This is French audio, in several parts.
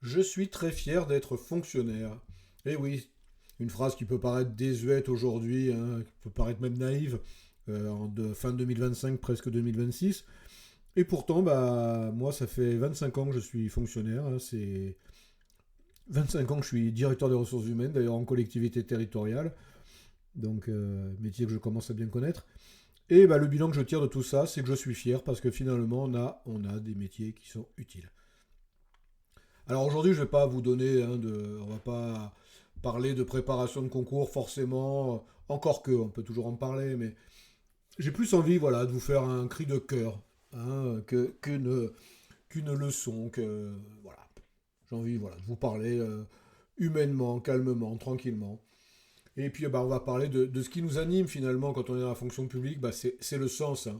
Je suis très fier d'être fonctionnaire. Et oui, une phrase qui peut paraître désuète aujourd'hui, hein, qui peut paraître même naïve, fin 2025, presque 2026. Et pourtant, bah, moi, ça fait 25 ans que je suis fonctionnaire. Hein, c'est 25 ans que je suis directeur des ressources humaines, d'ailleurs en collectivité territoriale. Donc, métier que je commence à bien connaître. Et bah, le bilan que je tire de tout ça, c'est que je suis fier parce que finalement, on a des métiers qui sont utiles. Alors aujourd'hui, je ne vais pas vous donner, on va pas parler de préparation de concours forcément, encore que, on peut toujours en parler, mais j'ai plus envie, voilà, de vous faire un cri de cœur, qu'une leçon, voilà. J'ai envie, voilà, de vous parler humainement, calmement, tranquillement. Et puis, bah, on va parler de ce qui nous anime finalement quand on est dans la fonction publique, bah, c'est le sens. Hein.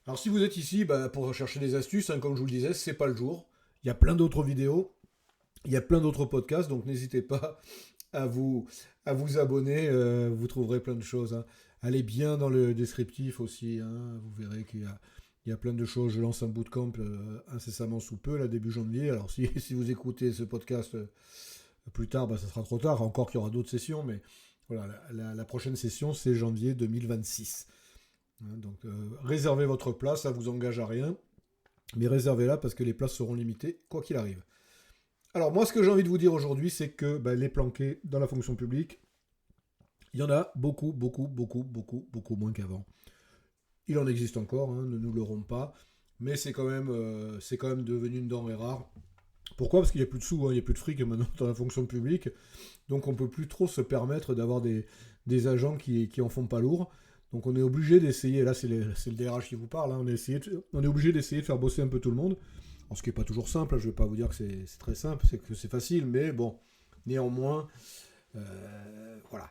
Alors si vous êtes ici bah, pour chercher des astuces, hein, comme je vous le disais, c'est pas le jour. Il y a plein d'autres vidéos, il y a plein d'autres podcasts, donc n'hésitez pas à vous, à vous abonner, vous trouverez plein de choses. Hein. Allez bien dans le descriptif aussi, hein, vous verrez qu'il y a plein de choses. Je lance un bootcamp incessamment sous peu, là, début janvier. Alors si vous écoutez ce podcast plus tard, bah, ça sera trop tard, encore qu'il y aura d'autres sessions, mais voilà, la prochaine session, c'est janvier 2026. Hein, donc réservez votre place, ça vous engage à rien, mais réservez-la parce que les places seront limitées, quoi qu'il arrive. Alors moi, ce que j'ai envie de vous dire aujourd'hui, c'est que bah, les planqués dans la fonction publique, il y en a beaucoup, beaucoup, beaucoup, beaucoup, beaucoup moins qu'avant. Il en existe encore, hein, ne nous leurrons pas, mais c'est quand même devenu une denrée rare. Pourquoi? Parce qu'il n'y a plus de sous, hein, il n'y a plus de fric maintenant dans la fonction publique, donc on ne peut plus trop se permettre d'avoir des agents qui en font pas lourd. Donc on est obligé d'essayer, là c'est le DRH qui vous parle, hein, on est obligé d'essayer de faire bosser un peu tout le monde. Alors, ce qui n'est pas toujours simple, hein, je ne vais pas vous dire que c'est très simple, c'est que c'est facile, mais bon, néanmoins, voilà.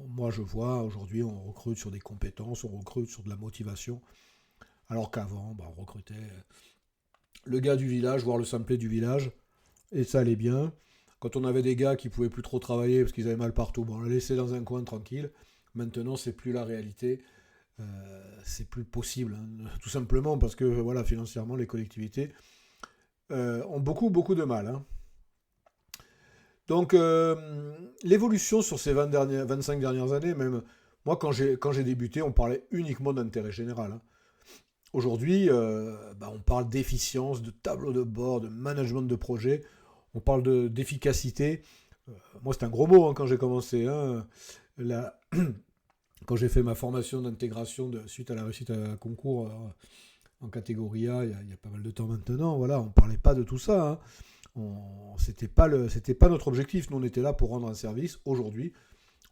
Moi je vois, aujourd'hui on recrute sur des compétences, on recrute sur de la motivation, alors qu'avant, bah, on recrutait le gars du village, voire le simplet du village, et ça allait bien. Quand on avait des gars qui pouvaient plus trop travailler parce qu'ils avaient mal partout, bon, on les laissait dans un coin tranquille. Maintenant, c'est plus la réalité. C'est plus possible, hein, tout simplement parce que voilà, financièrement, les collectivités ont beaucoup, beaucoup de mal. Hein. Donc, l'évolution sur ces 25 dernières années, même, moi, quand j'ai débuté, on parlait uniquement d'intérêt général. Hein. Aujourd'hui, bah, on parle d'efficience, de tableau de bord, de management de projet, on parle d'efficacité. Moi, c'est un gros mot hein, quand j'ai commencé. Hein. La, quand j'ai fait ma formation d'intégration suite à la réussite à un concours en catégorie A, il y a pas mal de temps maintenant, voilà, on ne parlait pas de tout ça. Hein. C'était pas notre objectif. Nous, on était là pour rendre un service. Aujourd'hui,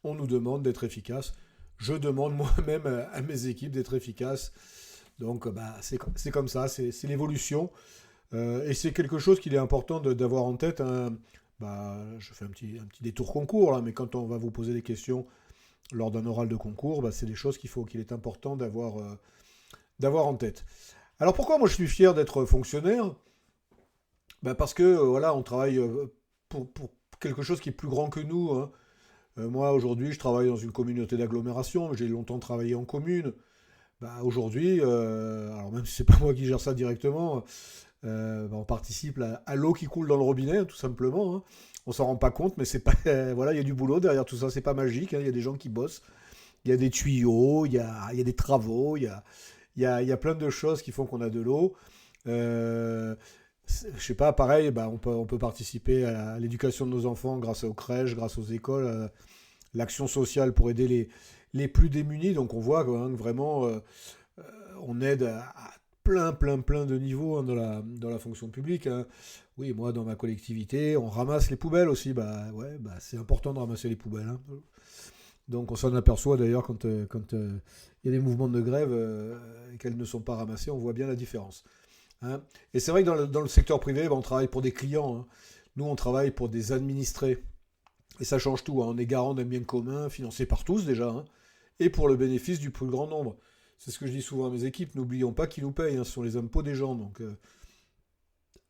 on nous demande d'être efficace. Je demande moi-même à mes équipes d'être efficaces. Donc, bah, c'est comme ça, c'est l'évolution. Et c'est quelque chose qu'il est important d'avoir en tête. Hein. Bah, je fais un petit détour concours, là, mais quand on va vous poser des questions lors d'un oral de concours, bah, c'est des choses qu'il est important d'avoir en tête. Alors pourquoi moi je suis fier d'être fonctionnaire? Bah, parce que voilà, on travaille pour quelque chose qui est plus grand que nous. Hein. Moi aujourd'hui je travaille dans une communauté d'agglomération, j'ai longtemps travaillé en commune. Bah, aujourd'hui, alors même si c'est pas moi qui gère ça directement, bah, on participe à l'eau qui coule dans le robinet, hein, tout simplement. Hein. On s'en rend pas compte, mais c'est pas, voilà, il y a du boulot derrière tout ça, c'est pas magique. Hein, il y a des gens qui bossent, il y a des tuyaux, il y a des travaux, il y a plein de choses qui font qu'on a de l'eau. Euh, je sais pas, pareil, bah, on peut participer à l'éducation de nos enfants grâce aux crèches, grâce aux écoles, l'action sociale pour aider les plus démunis. Donc on voit hein, que vraiment, on aide à plein, plein, plein de niveaux hein, dans la fonction publique. Hein. Oui, moi, dans ma collectivité, on ramasse les poubelles aussi. Bah, ouais, bah, c'est important de ramasser les poubelles. Hein. Donc on s'en aperçoit d'ailleurs quand il y a des mouvements de grève et qu'elles ne sont pas ramassées, on voit bien la différence. Hein. Et c'est vrai que dans le secteur privé, bah, on travaille pour des clients. Hein. Nous, on travaille pour des administrés. Et ça change tout. Hein. On est garant d'un bien commun, financé par tous déjà, hein, et pour le bénéfice du plus grand nombre. C'est ce que je dis souvent à mes équipes. N'oublions pas qui nous payent. Hein. Ce sont les impôts des gens. Donc,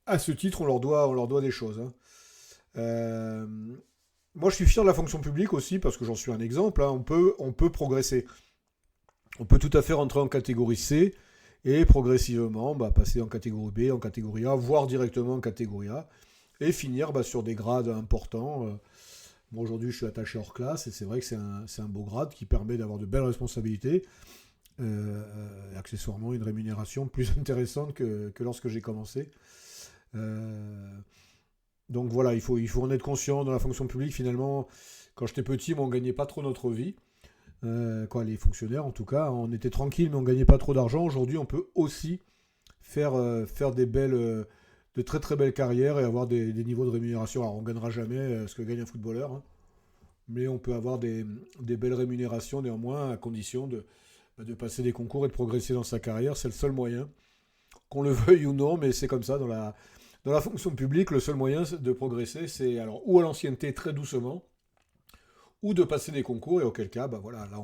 à ce titre, on leur doit des choses. Hein. Euh, Moi, je suis fier de la fonction publique aussi parce que j'en suis un exemple. Hein. On peut progresser. On peut tout à fait rentrer en catégorie C et progressivement passer en catégorie B, en catégorie A, voire directement en catégorie A, et finir sur des grades importants. Moi aujourd'hui je suis attaché hors classe, et c'est vrai que c'est un beau grade qui permet d'avoir de belles responsabilités, accessoirement une rémunération plus intéressante que lorsque j'ai commencé. Euh, donc voilà, il faut en être conscient dans la fonction publique. Finalement, quand j'étais petit, on ne gagnait pas trop notre vie. Les fonctionnaires, en tout cas, on était tranquille, mais on ne gagnait pas trop d'argent. Aujourd'hui, on peut aussi faire de très très belles carrières et avoir des niveaux de rémunération. Alors, on ne gagnera jamais ce que gagne un footballeur, hein, mais on peut avoir des belles rémunérations néanmoins, à condition de passer des concours et de progresser dans sa carrière. C'est le seul moyen, qu'on le veuille ou non, mais c'est comme ça dans la fonction publique. Le seul moyen de progresser, c'est alors ou à l'ancienneté très doucement, ou de passer des concours, et auquel cas, voilà, là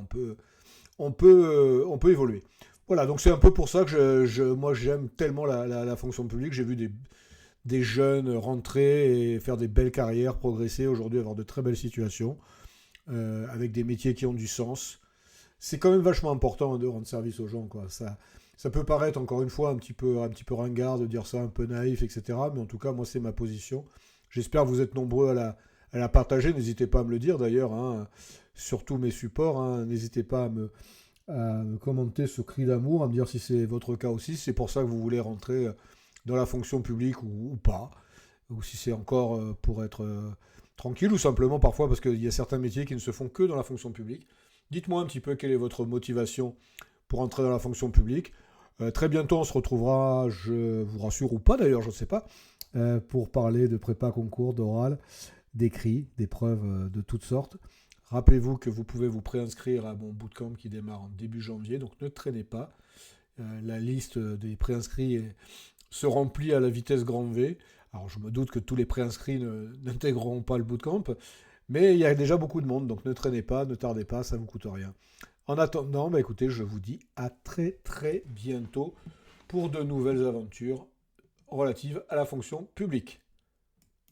on peut évoluer. Voilà, donc c'est un peu pour ça que moi j'aime tellement la fonction publique. J'ai vu des jeunes rentrer et faire des belles carrières, progresser, aujourd'hui avoir de très belles situations, avec des métiers qui ont du sens. C'est quand même vachement important, hein, de rendre service aux gens, quoi. Ça peut paraître, encore une fois, un petit peu ringard de dire ça, un peu naïf, etc. Mais en tout cas, moi, c'est ma position. J'espère que vous êtes nombreux à la partager. N'hésitez pas à me le dire, d'ailleurs, hein, sur tous mes supports, hein. N'hésitez pas à me commenter ce cri d'amour, à me dire si c'est votre cas aussi, si c'est pour ça que vous voulez rentrer dans la fonction publique ou pas, ou si c'est encore pour être tranquille, ou simplement parfois parce qu'il y a certains métiers qui ne se font que dans la fonction publique. Dites-moi un petit peu quelle est votre motivation pour entrer dans la fonction publique. Très bientôt, on se retrouvera, je vous rassure, ou pas d'ailleurs, je ne sais pas, pour parler de prépa concours, d'oral, d'écrit, d'épreuves de toutes sortes. Rappelez-vous que vous pouvez vous préinscrire à mon bootcamp qui démarre en début janvier, donc ne traînez pas. La liste des préinscrits se remplit à la vitesse grand V. Alors je me doute que tous les préinscrits n'intégreront pas le bootcamp, mais il y a déjà beaucoup de monde, donc ne traînez pas, ne tardez pas, ça ne vous coûte rien. En attendant, écoutez, je vous dis à très très bientôt pour de nouvelles aventures relatives à la fonction publique.